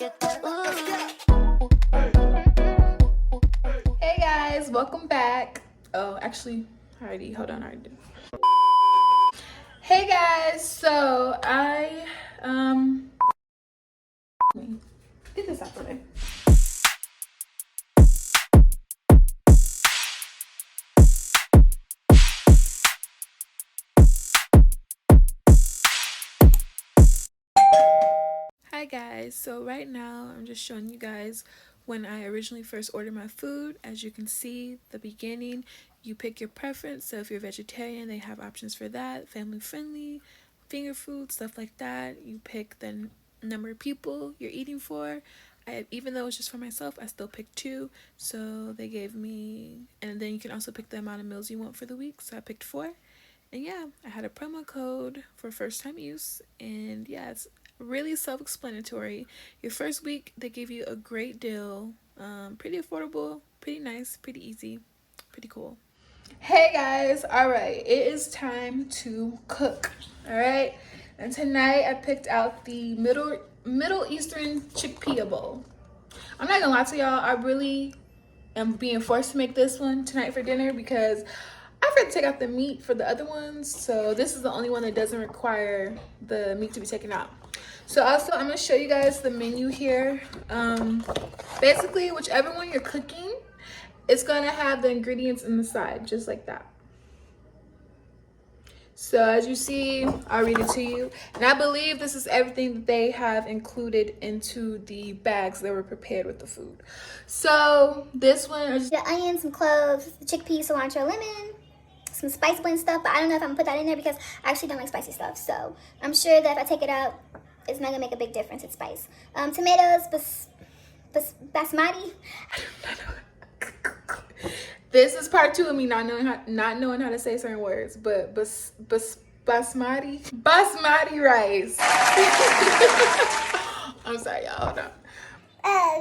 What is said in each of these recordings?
Hey guys, welcome back. Oh, actually, hold on, I already did. Hey guys, so get this out for me. Hi guys, so right now I'm just showing you guys when I originally first ordered my food. As you can see, the beginning, you pick your preference. So if you're vegetarian, they have options for that, family friendly, finger food, stuff like that. You pick the number of people you're eating for. Even though it's just for myself, I still picked 2. So they gave me, and then you can also pick the amount of meals you want for the week. So I picked 4. And yeah, I had a promo code for first time use, and yeah, it's really self-explanatory. Your first week, they give you a great deal, pretty affordable, pretty nice, pretty easy, pretty cool. Hey guys, all right, it is time to cook. All right, and tonight I picked out the Middle Eastern chickpea bowl. I'm not gonna lie to y'all, I really am being forced to make this one tonight for dinner because I forgot to take out the meat for the other ones, so this is the only one that doesn't require the meat to be taken out. So also, I'm gonna show you guys the menu here. Basically, whichever one you're cooking, it's gonna have the ingredients in the side, just like that. So as you see, I'll read it to you. And I believe this is everything that they have included into the bags that were prepared with the food. So this one is the onions, some cloves, the chickpeas, cilantro, lemon, some spice blend stuff, but I don't know if I'm gonna put that in there because I actually don't like spicy stuff. So I'm sure that if I take it out, it's not gonna make a big difference in spice. Tomatoes, basmati. This is part 2 of me not knowing how to say certain words, but basmati rice. I'm sorry, y'all. Hold on.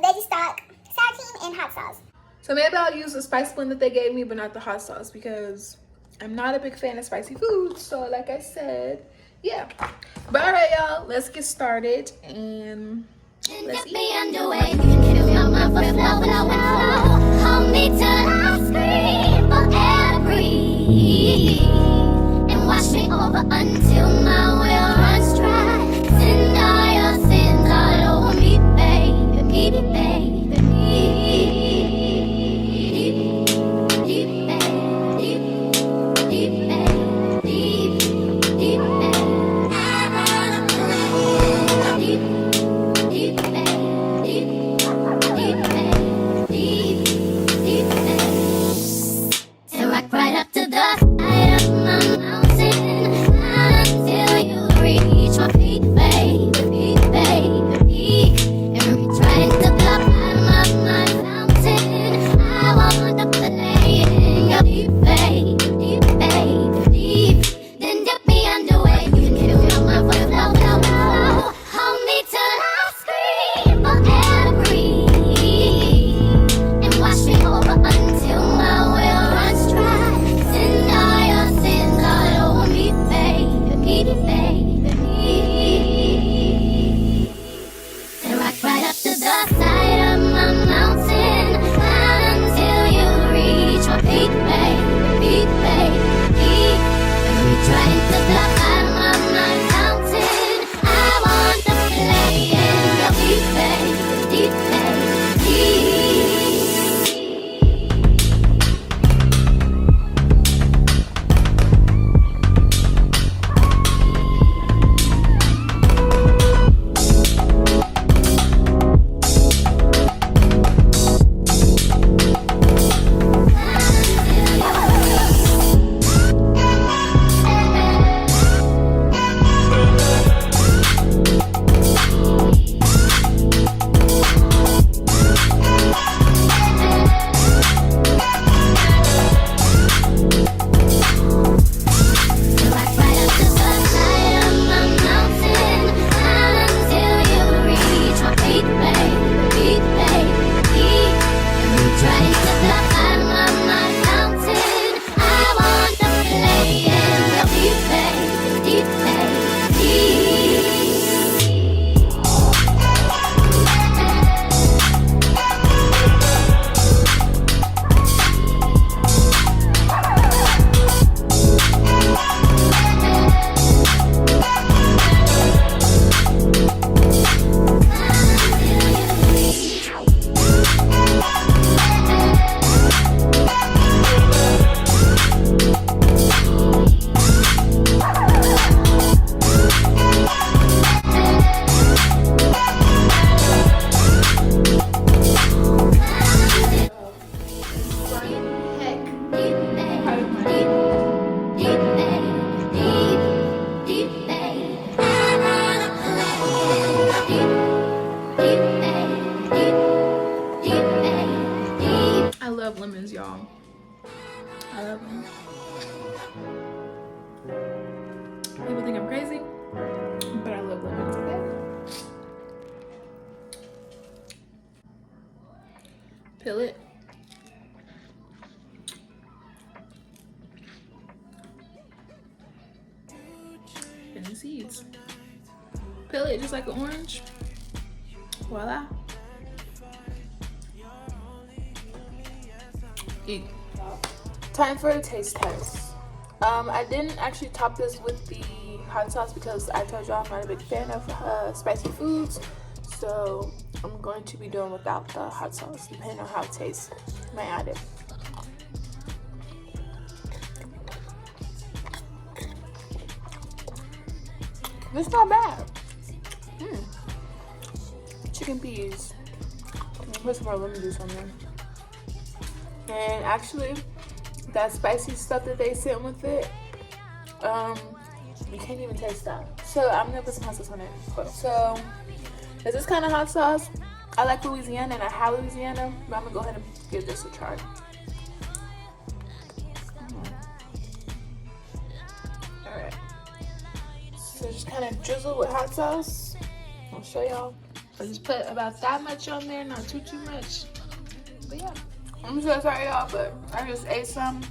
Veggie stock, sour cream, and hot sauce. So maybe I'll use the spice blend that they gave me, but not the hot sauce because I'm not a big fan of spicy food. So like I said, yeah. But all right, y'all, let's get started and let's eat. Hold me till I scream forever, and wash me over until my will runs dry. Send all your sins all over me, baby, baby. Right up to the side of my mountain until Peel it. And the seeds. Peel it just like an orange. Voila. Eat. Time for a taste test. I didn't actually top this with the hot sauce because I told y'all I'm not a big fan of spicy foods. So I'm going to be doing without the hot sauce, depending on how it tastes. I might add it. It's not bad. Chicken peas. I'm gonna put some more lemon juice on there. And actually, that spicy stuff that they sent with it, you can't even taste that. So I'm gonna put some hot sauce on it. So is this kind of hot sauce? I like Louisiana and I have Louisiana, but I'm gonna go ahead and give this a try. Alright. So just kind of drizzle with hot sauce. I'll show y'all. I just put about that much on there, not too much. But yeah. I'm so sorry y'all, but I just ate some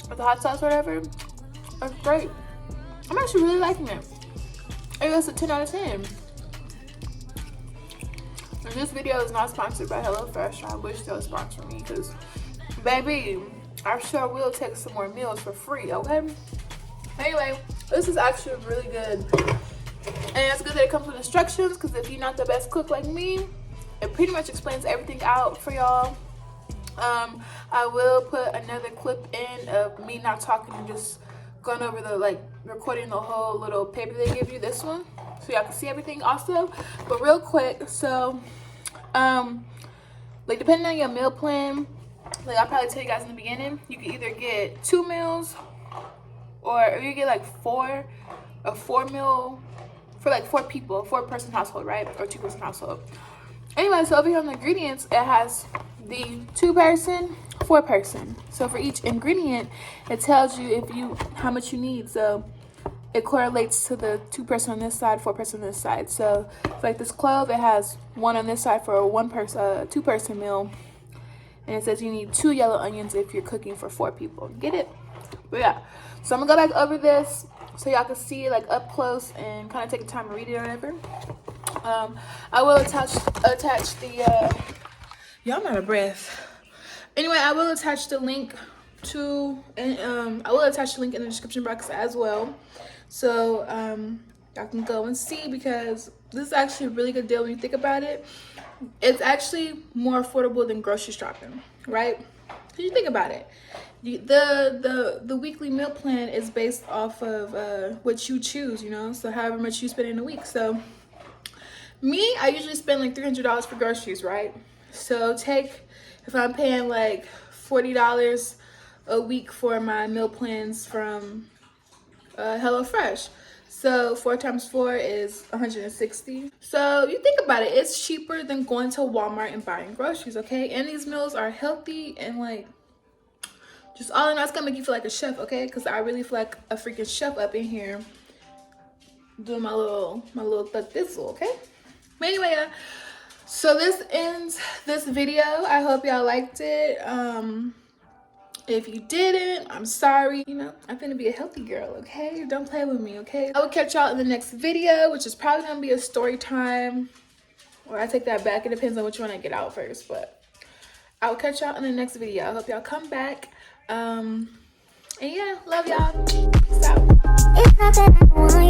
with the hot sauce or whatever. It's great. I'm actually really liking it. I guess a 10 out of 10. And this video is not sponsored by HelloFresh. I wish they would sponsor me because, baby, I sure will take some more meals for free, okay? Anyway, this is actually really good. And it's good that it comes with instructions because if you're not the best cook like me, it pretty much explains everything out for y'all. I will put another clip in of me not talking and just going over the, like, recording the whole little paper they give you, this one, so y'all can see everything also. But real quick, so like depending on your meal plan, like I'll probably tell you guys in the beginning, you can either get 2 meals or you get like 4 meal for like 4 people, 4-person household, right? Or 2-person household. Anyway, so over here on the ingredients, it has the 2-person, 4-person. So for each ingredient, it tells you how much you need. So it correlates to the 2-person on this side, 4-person on this side. So for like this clove, it has 1 on this side for a 2-person meal. And it says you need 2 yellow onions if you're cooking for 4 people. Get it? But yeah. So I'm gonna go back over this so y'all can see it like up close and kind of take the time to read it or whatever. I will attach the y'all not a breath. Anyway, I will attach the link to, and I will attach the link in the description box as well, so y'all can go and see, because this is actually a really good deal when you think about it. It's actually more affordable than grocery shopping, right? Because you think about it, the weekly meal plan is based off of what you choose, you know, so however much you spend in a week. So me, I usually spend like $300 for groceries, right? So if I'm paying like $40 a week for my meal plans from HelloFresh. So 4 times 4 is 160. So you think about it, it's cheaper than going to Walmart and buying groceries, okay? And these meals are healthy and like, just all in all, it's gonna make you feel like a chef, okay? Because I really feel like a freaking chef up in here doing my little thug thistle, okay? But anyway, so this ends this video. I hope y'all liked it. If you didn't, I'm sorry. You know, I'm gonna be a healthy girl, okay? Don't play with me, okay? I will catch y'all in the next video, which is probably gonna be a story time. Or I take that back. It depends on which one I get out first, but I will catch y'all in the next video. I hope y'all come back. And yeah, love y'all. Peace out. It's not that I want